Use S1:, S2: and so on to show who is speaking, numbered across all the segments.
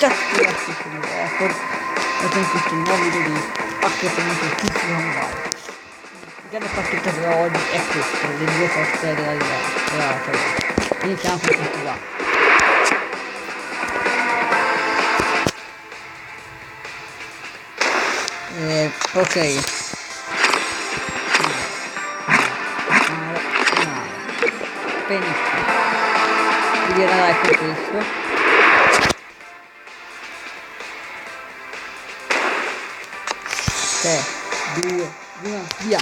S1: Ciao ragazzi, sono Record e con questo nuovo video di accrescimento tutti online. Già la partita di oggi è questa, le due forze della Liga. Iniziamo con questo qua. Ok. Benissimo. Direi con questo. 3, 2, 1, via!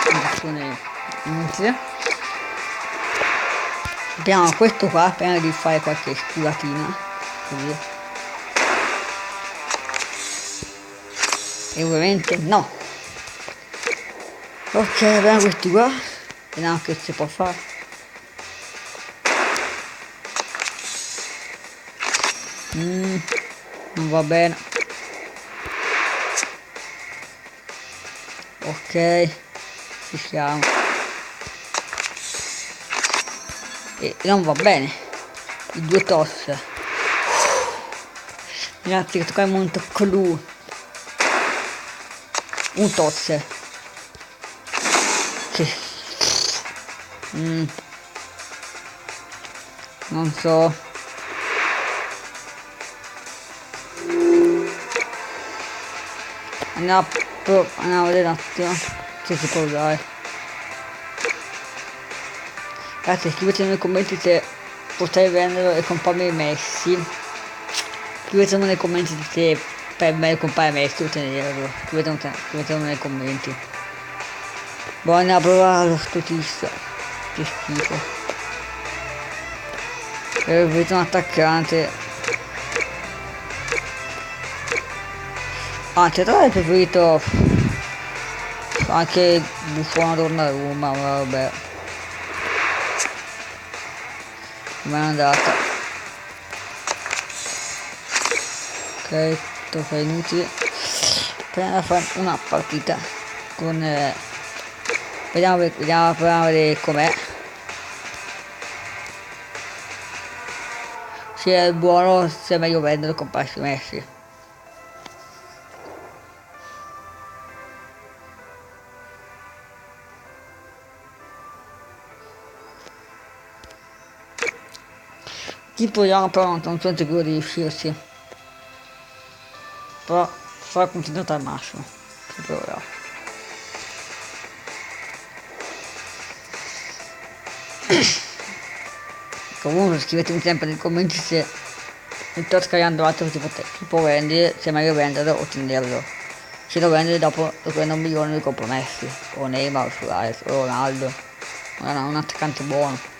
S1: Condizione inizia. Abbiamo questo qua prima di fare qualche scuratina, così. E ovviamente no. Ok, abbiamo questi qua. Vediamo che si può fare. Non va bene. Ok, ci siamo. E non va bene. I due toss. Ragazzi, questo qua è molto clou. Un toss. Che... non so. Andiamo a vedere un attimo se si può usare. Ragazzi, scrivete nei commenti se potrei venderlo e comprarmi Messi. Scrivetelo nei commenti se per me comprare Messi o tenerlo. Scrivetelo nei commenti. Buona a provare sto tizio. Che schifo. Vedo un attaccante. Anzi, tra l'altro preferito anche Buffon Donnarumma, ma vabbè. Come è andata? Ok, tocca inutile. Proviamo a fare una partita con vediamo a vedere com'è. Se è buono, se è meglio venderlo con passi Messi. Tipo io però non sono sicuro di riuscirsi. Però farò continuare al massimo. Si proverà. Comunque scrivetemi sempre nei commenti se il tot che hanno altro si può vendere, se è meglio venderlo o tenerlo. Se lo vende dopo lo prendo 1 milione di compromessi. O Neymar, o Suarez, o Ronaldo. Un attaccante buono.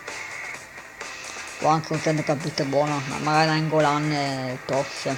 S1: O anche un centrocampista buono, magari Angolan e Tox.